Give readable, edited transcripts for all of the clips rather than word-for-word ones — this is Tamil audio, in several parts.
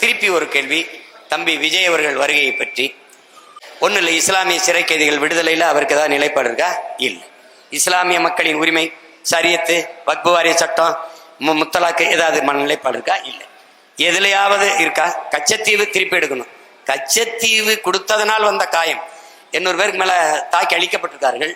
திருப்பி ஒரு கேள்வி தம்பி விஜய் அவர்கள் வருகையை பற்றி. ஒன்றும் இல்லை, இஸ்லாமிய சிறை கைதிகள் விடுதலையில் அவருக்கு ஏதாவது நிலைப்பாடு இருக்கா? இல்லை. இஸ்லாமிய மக்களின் உரிமை, சரியத்து, வக்பு வாரிய சட்டம், முத்தலாக்கு ஏதாவது நிலைப்பாடு இருக்கா? இல்லை. எதுலையாவது இருக்கா? கச்சத்தீவு திருப்பி எடுக்கணும். கச்சத்தீவு கொடுத்ததனால் வந்த காயம் 800 பேருக்கு மேல தாக்கி அழிக்கப்பட்டிருக்கார்கள்.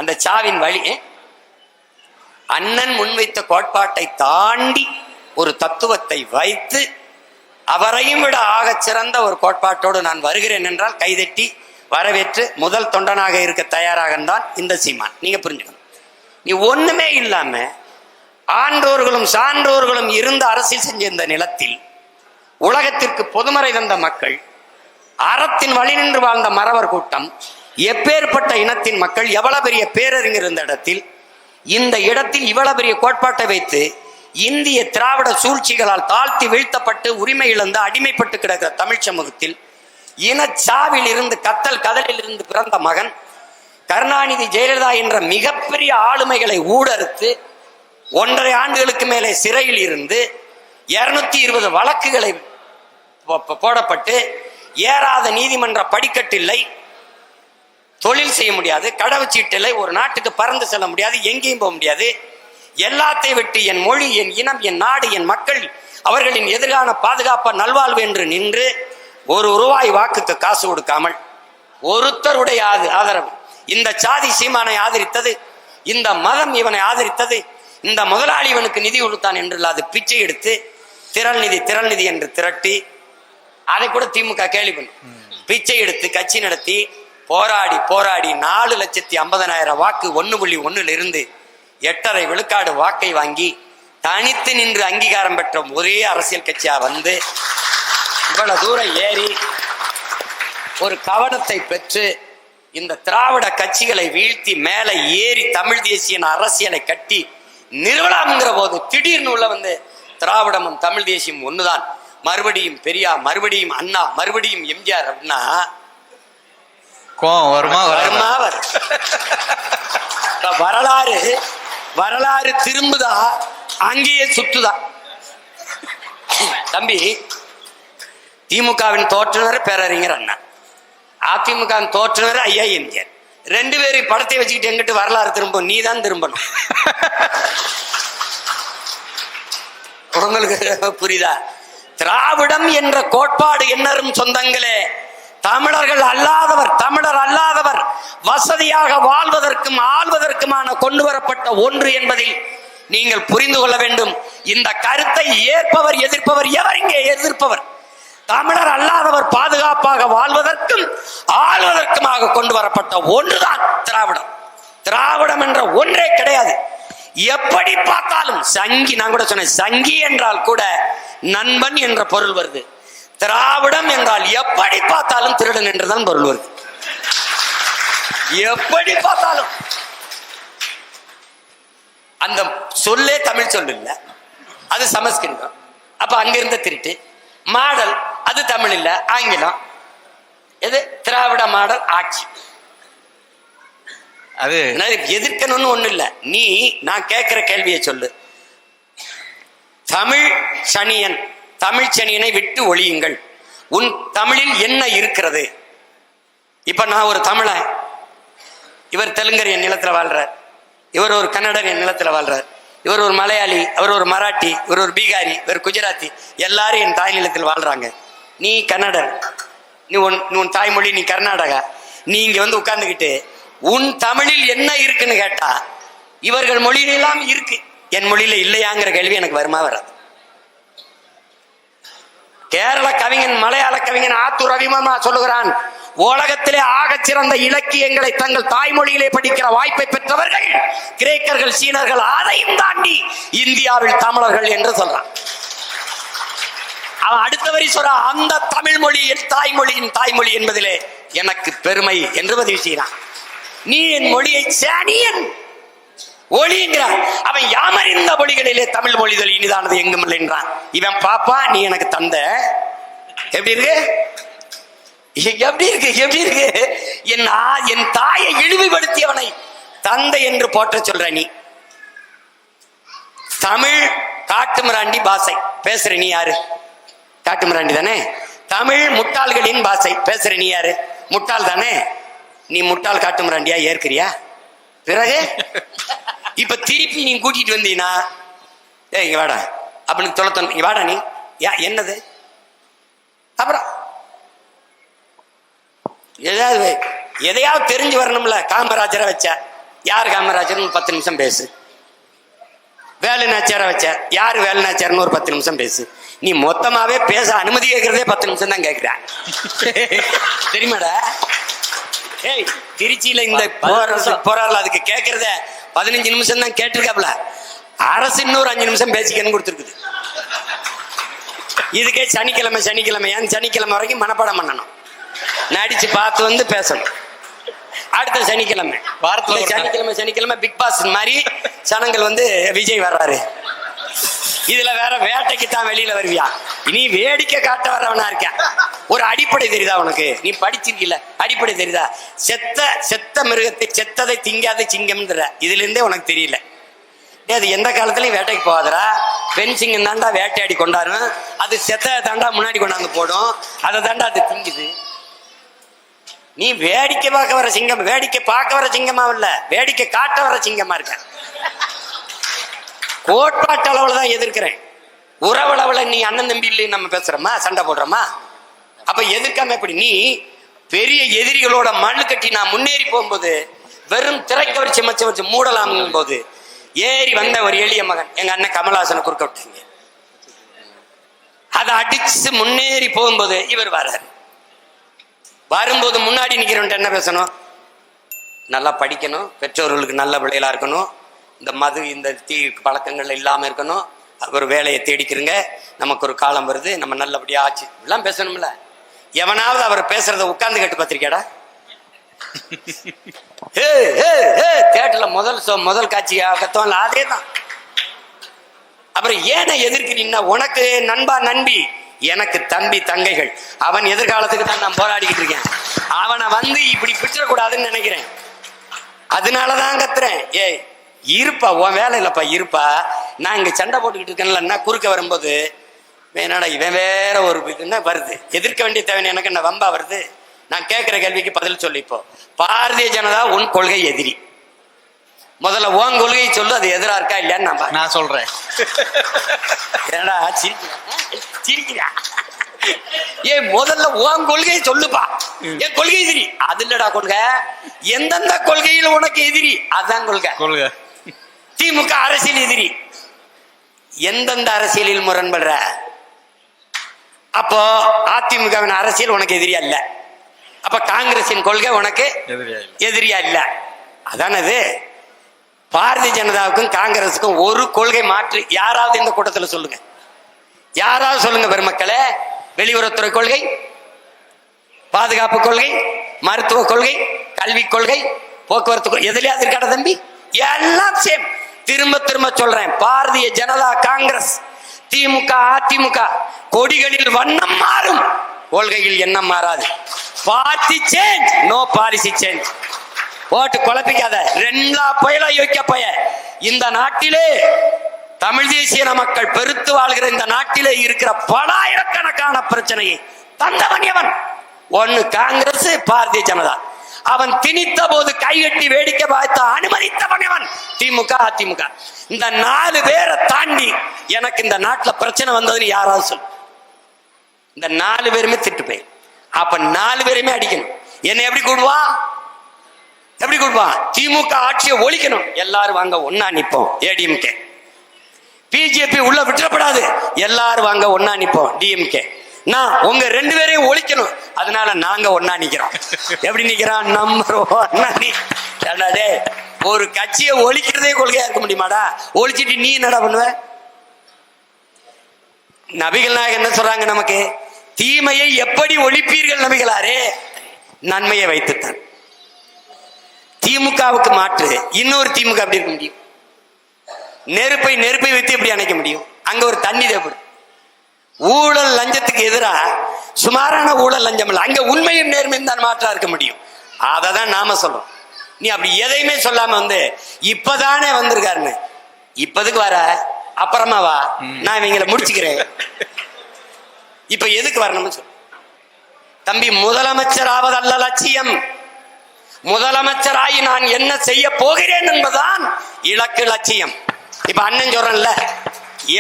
அந்த சாவின் வழி அண்ணன் முன்வைத்த கோட்பாட்டை தாண்டி ஒரு தத்துவத்தை வைத்து அவரையும் விட ஆகச் சிறந்த ஒரு கோட்பாட்டோடு நான் வருகிறேன் என்றால் கைதட்டி வரவேற்று முதல் தொண்டனாக இருக்க தயாராக தான் இந்த சீமான். நீங்க புரிஞ்சுக்கணும். நீ ஒண்ணுமே இல்லாம ஆன்றோர்களும் சான்றோர்களும் இருந்து அரசியல் செஞ்ச இந்த நிலத்தில் உலகத்திற்கு பொதுமறை தந்த மக்கள், அறத்தின் வழி நின்று வாழ்ந்த மறவர் கூட்டம், எப்பேற்பட்ட இனத்தின் மக்கள், எவ்வளவு பெரிய பேரறிஞர் இருந்த இடத்தில், இந்த இடத்தில் இவ்வளவு பெரிய கோட்பாட்டை வைத்து இந்திய திராவிட சூழ்ச்சிகளால் தாழ்த்தி வீழ்த்தப்பட்டு உரிமை இழந்து அடிமைப்பட்டு கிடக்கிற தமிழ் சமூகத்தில் இனச்சாவில் இருந்து கத்தல் கதலில் இருந்து பிறந்த மகன் கருணாநிதி ஜெயலலிதா என்ற மிகப்பெரிய ஆளுமைகளை ஊடறுத்து 1.5 ஆண்டுகளுக்கு மேலே சிறையில் இருந்து 220 வழக்குகளை போடப்பட்டு ஏறாத நீதிமன்ற படிக்கட்டில்லை, தொழில் செய்ய முடியாது, கடவுச்சீட்டில்லை, ஒரு நாட்டுக்கு பறந்து செல்ல முடியாது, எங்கேயும் போக முடியாது. எல்லாத்தை விட்டு என் மொழி, என் இனம், என் நாடு, என் மக்கள் அவர்களின் எதிரான பாதுகாப்ப நல்வாழ்வு என்று நின்று ₹1 வாக்குக்கு காசு கொடுக்காமல் ஒருத்தருடைய ஆதரவு, இந்த சாதி சீமானை ஆதரித்தது, இந்த மதம் இவனை ஆதரித்தது, இந்த முதலாளி இவனுக்கு நிதி கொடுத்தான் என்று இல்லாது பிச்சை எடுத்து திரள் நிதி என்று திரட்டி, அதை கூட திமுக கேள்வி பண்ணு, பிச்சை எடுத்து கட்சி நடத்தி போராடி 4,50,000 வாக்கு 1.1 இருந்து 8.5 விழுக்காடு வாக்கை வாங்கி தனித்து நின்று அங்கீகாரம் பெற்ற ஒரே அரசியல் கட்சியா வந்து இவ்வளவு தூரம் ஏறி ஒரு கவனத்தை பெற்று இந்த திராவிட கட்சிகளை வீழ்த்தி மேலே ஏறி தமிழ் தேசிய அரசியலை கட்டி நிறுவனம்ங்கிற போது திடீர்னு உள்ள வந்து திராவிடமும் தமிழ் தேசியம் ஒண்ணுதான், மறுபடியும் பெரியார், மறுபடியும் அண்ணா, மறுபடியும் எம்ஜிஆர் அப்படின்னா வரலாறு திரும்புதா, அங்கேயே சுத்துதா. தம்பி, திமுகவின் தோற்றுனர் பேரறிஞர் அண்ணா, அதிமுகவின் தோற்றுனர் ஐயா எம்ஜிஆர். 2 பேரும் படத்தை வச்சுக்கிட்டு எங்கிட்டு வரலாறு திரும்பும்? நீ தான் திரும்பணும். உங்களுக்கு புரியுதா? திராவிடம் என்ற கோட்பாடு என்னரும் சொந்தங்களே, தமிழர் அல்லாதவர் வசதியாக வாழ்வதற்கும் ஆள்வதற்குமான கொண்டு வரப்பட்ட ஒன்று என்பதில் நீங்கள் புரிந்து கொள்ள வேண்டும். இந்த கருத்தை ஏற்பவர் எதிர்ப்பவர் எவர்? இங்கே எதிர்ப்பவர் தமிழர் அல்லாதவர் பாதுகாப்பாக வாழ்வதற்கும் ஆள்வதற்குமாக கொண்டு வரப்பட்ட ஒன்றுதான் திராவிடம். திராவிடம் என்ற ஒன்றே கிடையாது. எப்படி பார்த்தாலும் சங்கி, நான் கூட சொன்னேன், சங்கி என்றால் கூட நண்பன் என்ற பொருள் வருது. திராவிடம் என்றால் எப்படி பார்த்தாலும் திருடன் என்றுதான் பொருள் வருது. எப்படி பார்த்தாலும் அந்த சொல்லே தமிழ் சொல் இல்ல, அது சமஸ்கிருதம். அப்ப அங்கிருந்த திருட்டு மாடல், அது தமிழ் இல்ல, ஆங்கிலம். எது திராவிட மாடல் ஆட்சி? அது எதிர்க்கணும்னு ஒண்ணு இல்ல. நீ நான் கேட்கிற கேள்வியை சொல்லு. தமிழ் சனியனை விட்டு ஒழியுங்கள். உன் தமிழில் என்ன இருக்கிறது? இப்ப நான் ஒரு தமிழன், இவர் தெலுங்கர் என் நிலத்துல வாழ்றார், இவர் ஒரு கன்னடர் என் நிலத்துல வாழ்றார், இவர் ஒரு மலையாளி, அவர் ஒரு மராட்டி, இவர் ஒரு பீகாரி, இவர் குஜராத்தி, எல்லாரும் என் தாய் நிலத்தில் வாழ்றாங்க. நீ கன்னடர், நீ உன் தாய்மொழி, நீ கர்நாடகா, நீ இங்க வந்து உட்கார்ந்துக்கிட்டு உன் தமிழில் என்ன இருக்குன்னு கேட்டா இவர்கள் மொழியிலாம் இருக்கு, என் மொழியில இல்லையாங்கிற கேள்வி எனக்கு வருமா வராது? கேரள கவிஞன், மலையாள கவிஞன் ஆத்தூர் ரவிவர்மா சொல்லுகிறான், உலகத்திலே ஆகச் சிறந்த இலக்கியங்களை தங்கள் தாய்மொழியிலே படிக்கிற வாய்ப்பை பெற்றவர்கள் கிரேக்கர்கள், சீனர்கள், அதையும் தாண்டி இந்தியாவில் தமிழர்கள் என்று சொல்றான். அவன் அடுத்த வரி சொல்ற, அந்த தமிழ் மொழி என் தாய்மொழி என்பதிலே எனக்கு பெருமை என்று பதிவு செய்யறான். நீ என் மொழியை சனியன் ஒளிங்கிறான். அவன் யாமறிந்த மொழிகளிலே தமிழ் மொழிகள் இனிதானது எங்கும் இல்லை என்றான். இவன் பாப்பா, நீ எனக்கு தந்த. எப்படி இருக்கு? என் தாயை இழிவுபடுத்தியவனை தந்தை என்று போற்ற சொல்ற நீ. தமிழ் காட்டு மிராண்டி பாஷை பேசுற நீ யாரு? காட்டுமிராண்டி தானே. தமிழ் முட்டாள்களின் பாஷை. பேசுற நீ யாரு? முட்டாள் தானே. நீ முட்டாள் காட்டுமிராண்டியா ஏற்கிறியா? பிறகு இப்ப திருப்பி நீ கூட்டிட்டு வந்தீங்கன்னா இங்க வாடா அப்படின்னு தொலைத்தணும். இங்க வாடா நீ என்னது? அப்புறம் எதையாவது தெரிஞ்சு வரணும்ல. காமராஜரை வச்ச யார் காமராஜர் 10 நிமிஷம் பேசு. வேலு நாச்சியாரை வச்ச யாரு வேலு நாச்சியார்னு ஒரு 10 நிமிஷம் பேசு. நீ மொத்தமாவே பேச அனுமதி கேட்கறதே 10 நிமிஷம் தான் கேட்கிற. தெரியுமாடா? ஏய், திருச்சியில இந்த போராடல அதுக்கு கேட்கறத 15 நிமிஷம் தான் கேட்டிருக்காப்ல. அரசு இன்னொரு 5 நிமிஷம் பேசிக்கன்னு கொடுத்துருக்குது. இதுக்கே சனிக்கிழமை சனிக்கிழமை வரைக்கும் மனப்பாடம் பண்ணணும். நடிச்சு பார்த்து வந்து பேசணும். அடுத்த சனிக்கிழமை வாரத்துல சனிக்கிழமை பிக் பாஸ் மாதிரி சனங்கள் வந்து விஜய் வர்றாரு. இதுல வேற வேட்டைக்கு தான் வெளியில வருவியா? நீ வேடிக்கை காட்ட வர்றவனா இருக்க. ஒரு அடிப்படை தெரியுதா உனக்கு? நீ படிச்சிருக்கல, அடிப்படை தெரியுதா? செத்த மிருகத்தை செத்ததை திங்காத சிங்கம்ன்ற இதுல இருந்தே உனக்கு தெரியல. அது எந்த காலத்துலயும் வேட்டைக்கு போகாதரா. பெண் சிங்கம் தாண்டா வேட்டையாடி கொண்டாடும். அது செத்த தாண்டா முன்னாடி கொண்டாந்து போடும். அதை தாண்டா அது திங்குது. நீ வேடிக்கை பார்க்க வர சிங்கம், வேடிக்கை பார்க்க வர சிங்கமா இல்ல, வேடிக்கை காட்ட வர சிங்கமா இருக்க. கோட்பாட்டு அளவுல தான் எதிர்க்கிறேன். உறவளவுல நீ அண்ணன் தம்பி இல்லைன்னு நம்ம பேசுறோமா, சண்டை போடுறோமா? அப்ப எதிர்க்காம எப்படி? நீ பெரிய எதிரிகளோட மண்ணு கட்டி நான் முன்னேறி போகும்போது வெறும் திரைக்க வச்சு மச்ச வச்சு மூடலாம் போது ஏறி வந்த ஒரு எளிய மகன் எங்க அண்ணன் கமலஹாசனை குறுக்க விட்டீங்க. அதை அடிச்சு முன்னேறி போகும்போது இவர் வர்றாரு. வரும்போது முன்னாடி நிக்கிறவன்ட்டு என்ன பேசணும்? நல்லா படிக்கணும், பெற்றோர்களுக்கு நல்ல பிள்ளைகளா இருக்கணும், இந்த மது இந்த தீ பழக்கங்கள் இல்லாம இருக்கணும், ஒரு வேலையை தேடிக்கிறங்க, நமக்கு ஒரு காலம் வருது, நம்ம நல்லபடியா ஆச்சு, எல்லாம் பேசணும்ல. எவனாவது அவர் பேசுறத உட்கார்ந்து கேட்டு பார்த்திருக்கியாடா? தேட்டர்ல முதல் காட்சி கத்தோம்ல, அதே தான். அப்புறம் ஏன எதிர்க்கிறீங்கன்னா, உனக்கு நண்பா நண்பி, எனக்கு தம்பி தங்கைகள், அவன் எதிர்காலத்துக்கு தான் நான் போராடிக்கிட்டு இருக்கேன். அவனை வந்து இப்படி பிடிச்சிடக்கூடாதுன்னு நினைக்கிறேன். அதனாலதான் கத்துறேன். ஏய் இருப்பா, உன் வேலை இல்லப்பா, இருப்பா. நான் இங்க சண்டை போட்டுக்கிட்டு இருக்கேன்ல, குறுக்க வரும்போது என்னடா இவன் வேற ஒரு இதுன்னா வருது. எதிர்க்க வேண்டிய தேவை எனக்கு என்ன வம்பா வருது? நான் கேட்கிற கேள்விக்கு பதில் சொல்லி. இப்போ பாரதிய ஜனதா உன் கொள்கை எதிரி. முதல்ல உன் கொள்கையை சொல்லு, அது எதிரா இருக்கா இல்லையான்னு நான் சொல்றேன். ஏடா சிரிக்கிறா? ஏன் முதல்ல உன் கொள்கையை சொல்லுப்பா. என் கொள்கை எதிரி அது இல்லடா கொள்கை. எந்தெந்த கொள்கையில் உனக்கு எதிரி அதான் கொள்கை. திமுக அரசியல் எதிரி. எந்தெந்த அரசியலில் முரண்படுற? அப்போ அதிமுகவின் அரசியல் உனக்கு எதிரியா இல்ல. அப்ப காங்கிரசின் கொள்கை உனக்கு எதிரியா இல்ல. அதானது. பாரதிய ஜனதாவுக்கும் காங்கிரஸுக்கும் ஒரு கொள்கை மாற்று யாராவது இந்த கூட்டத்தில் சொல்லுங்க. யாராவது சொல்லுங்க பெருமக்களே. வெளியுறவுத்துறை கொள்கை, பாதுகாப்பு கொள்கை, மருத்துவ கொள்கை, கல்விக் கொள்கை, போக்குவரத்து கொள்கை, எதுலையாவது இருக்காட தம்பி? எல்லாம் சேம். திரும்ப திரும்ப சொல்றேன், பாரதிய ஜனதா காங்கிரஸ், திமுக அதிமுக கொடிகளில் வண்ணம் மாறும், கொள்கையில் எண்ணம் மாறாது. Party change, no policy change. போட்டு குழப்பிக்காத. ரெண்டா புயலா யோசிக்க பய. இந்த நாட்டிலே தமிழ் தேசிய மக்கள் பெருத்து வாழ்கிற இந்த நாட்டிலே இருக்கிற பலாயிரக்கணக்கான பிரச்சனையை தந்தவன் எவன்? ஒன்னு காங்கிரஸ், பாரதிய ஜனதா. அவன் திணித்த போது கைகட்டி வேடிக்கை பார்த்து அனுமதித்தவன் எவன்? திமுக அதிமுக. இந்த 4 பேரை தாண்டி எனக்கு இந்த நாட்டுல பிரச்சனை வந்ததுன்னு யாராவது சொல்லு. இந்த 4 பேருமே திட்டு போய். அப்ப 4 பேருமே அடிக்கணும். என்ன எப்படி கூடுவான்? எப்படி கூடுவான்? திமுக ஆட்சியை ஒழிக்கணும், எல்லாரும் வாங்க ஒன்னா நிப்போம், ஏடிஎம்கே. பிஜேபி உள்ள விட்டுறப்படாது, எல்லாரும் வாங்க ஒன்னா நிப்போம், டிஎம்கே. நான் உங்க 2 பேரையும் ஒழிக்கணும், அதனால நாங்க ஒன்னா நிக்கிறோம். எப்படி நிக்கிறோம்? நம்பர் 1. ஒரு கட்சியை ஒழிக்கிறதே கொள்கையா இருக்க முடியுமாடா? ஒழிச்சிட்டு நீ என்னடா பண்ணுவ? நபிகள் நாயகம் என்ன சொல்றாங்க நமக்கு? தீமையை எப்படி ஒழிப்பீர்கள் நபிகளாரே? நன்மையை வைத்துத்தான். திமுகவுக்கு மாற்று இன்னொரு திமுக அப்படி இருக்க முடியும்? நெருப்பை வைத்து எப்படி அணைக்க முடியும்? அங்க ஒரு தண்ணி தேவைப்படும். ஊழல் லஞ்சத்துக்கு எதிராக சுமாரான ஊழல் லஞ்சம் இல்லை, அங்க உண்மையும் நேர்மையும் தான் மாற்றா இருக்க முடியும். அதை தான் நாம சொல்றோம். நீ அப்படி எதையுமே சொல்லாம வந்து இப்பதானே வந்திருக்காருன்னு, இப்பதுக்கு வர அப்புறமா வா, நான் இவங்களை முடிச்சுக்கிறேன். இப்ப எதுக்கு வரணும்னு சொல்லு தம்பி. முதலமைச்சர் ஆவதல்ல லட்சியம். முதலமைச்சராகி நான் என்ன செய்ய போகிறேன் என்பதுதான் இலக்கு, லட்சியம். இப்ப அண்ணன் சொல்றேன்ல,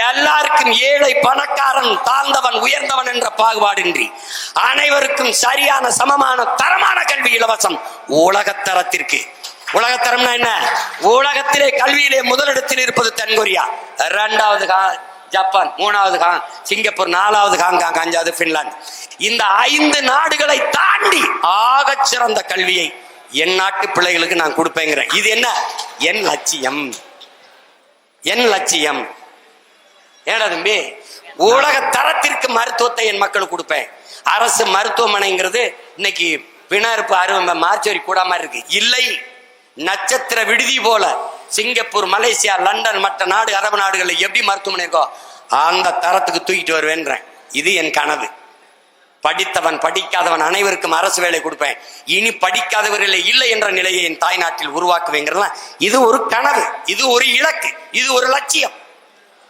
எல்லாருக்கும் ஏழை பணக்காரன் தாழ்ந்தவன் உயர்ந்தவன் என்ற பாகுபாடின்றி அனைவருக்கும் சரியான சமமான தரமான கல்வி இலவசம். உலகத்தரத்திற்கு, உலகத்தரம்னா என்ன? உலகத்திலே கல்வியிலே முதலிடத்தில் இருப்பது தென்கொரியா, 2வது ஜப்பான், 3வது சிங்கப்பூர், 4வது ஹாங்காங், 5வது பின்லாந்து. இந்த 5 நாடுகளை தாண்டி ஆகச் சிறந்த கல்வியை என் நாட்டு பிள்ளைகளுக்கு நான் கொடுப்பேங்கிறேன். இது என்ன? என் லட்சியம், என் லட்சியம். ஏடா தம்பி, உலக தரத்திற்கு மருத்துவத்தை என் மக்களுக்கு கொடுப்பேன். அரசு மருத்துவமனைங்கிறது இன்னைக்கு பிணறுப்பு அறுவை மார்ச்சரி கூட மாதிரி இருக்கு. இல்லை, நட்சத்திர விடுதி போல சிங்கப்பூர், மலேசியா, லண்டன், மற்ற நாடு, அரபு நாடுகளில் எப்படி மருத்துவமனை இருக்கோ அந்த தரத்துக்கு தூக்கிட்டு வருவேன்றேன். இது என் கனவு. படித்தவன் படிக்காதவன் அனைவருக்கும் அரசு வேலை கொடுப்பேன். இனி படிக்காதவர்களே இல்லை என்ற நிலையை என் தாய்நாட்டில் உருவாக்குவேங்கிறலாம். இது ஒரு கனவு, இது ஒரு இலக்கு, இது ஒரு லட்சியம்.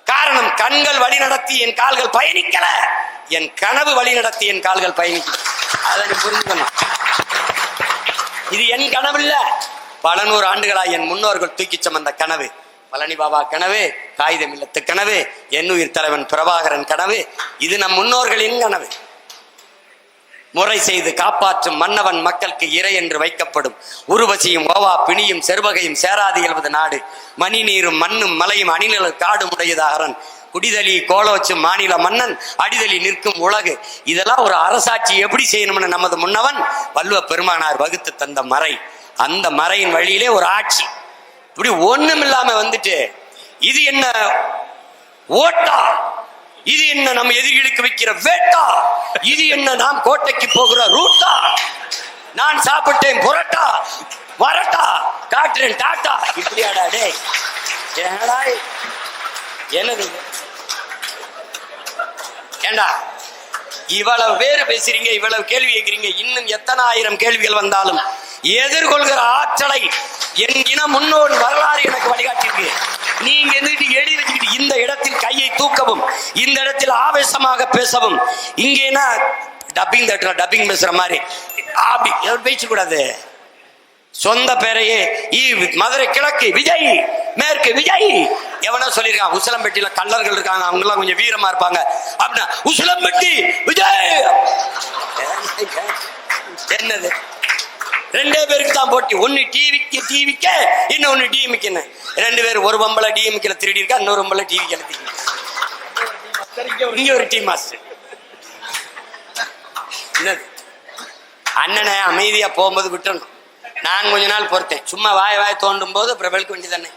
காரணம், கண்கள் வழி நடத்தி என் கால்கள் பயணிக்கல, என் கனவு வழி நடத்தி என் கால்கள் பயணிக்கல. அதை புரிஞ்சுக்கணும். இது என் கனவு இல்ல, பல 100 ஆண்டுகளாய் என் முன்னோர்கள் தூக்கி சுமந்த கனவு. பழனி பாபா கனவு, காகிதம் இல்லத்து கனவு, எண்ணுயிர் தலைவன் பிரபாகரன் கனவு. இது நம் முன்னோர்களின் கனவு. முறை செய்து காப்பாற்றும் மன்னவன் மக்களுக்கு இறை என்று வைக்கப்படும். உருவசியும் ஓவா பிணியும் செருவகையும் சேராது எழுவது நாடு. மணி நீரும் மண்ணும் மலையும் அணிநில காடு உடையதாகரன். குடிதலி கோலோச்சும் மாநில மன்னன், அடிதலி நிற்கும் உலகு. இதெல்லாம் ஒரு அரசாட்சி எப்படி செய்யணும்னு நமது முன்னவன் வள்ளுவ பெருமானார் வகுத்து தந்த மறை. அந்த மறையின் வழியிலே ஒரு ஆட்சி. இப்படி ஒண்ணும் இல்லாம வந்துட்டு இது என்ன ஓட்டா, இது என்ன நம்ம எதிரிகளுக்கு வைக்கிற வேட்டா, இது என்ன நாம் கோட்டைக்கு போகிற ரூட்டா, நான் சாப்பிட்டேன் புரட்டா வரட்டா காட்டுறேன் டாட்டா. இப்படியாடா டே, என்னது ஏண்டா இவ்வளவு பேரு பேசுறீங்க, இவ்வளவு கேள்வி கேட்கிறீங்க. இன்னும் எத்தனை ஆயிரம் கேள்விகள் வந்தாலும் எதிர்கொள்கிற ஆற்றலை என் இன முன்னோர் வரலாறு எனக்கு வழிகாட்டிருக்கு. நீங்க எழுதி வச்சுக்கிட்டு இந்த இடத்தில் கையை தூக்கவும், இந்த இடத்தில் ஆவேசமாக பேசவும், இங்கேனா டப்பிங் தட்டுற டப்பிங் பேசுற மாதிரி அப்படி பேசக்கூடாது. சொந்த பேரையே மதுரை கிழக்கு விஜய், மேற்கு விஜய். எவனோ சொல்லியிருக்கான் உசிலம்பட்டியில கல்லர்கள் இருக்காங்க, அவங்க எல்லாம் கொஞ்சம் வீரமா இருப்பாங்க அப்படின்னா உசிலம்பட்டி விஜய். என்னது? 2 பேருக்கு தான் போட்டி. ஒன்னு டிவிக்க, இன்னொன்னு டிஎம்கே. 2 பேர், ஒரு பொம்பளை டிஎம்கேல திருடி இருக்கா, இன்னொரு பொம்பளை டிவிக்கேல திருடி. இங்க ஒரு டீம் மாஸ்டர். என்னது? அண்ணனை அமைதியா போகும்போது விட்டுறணும். நான் கொஞ்ச நாள் பொறுத்தேன். சும்மா வாய தோண்டும் போது அப்புறம் வெளுக்க வேண்டியதானே.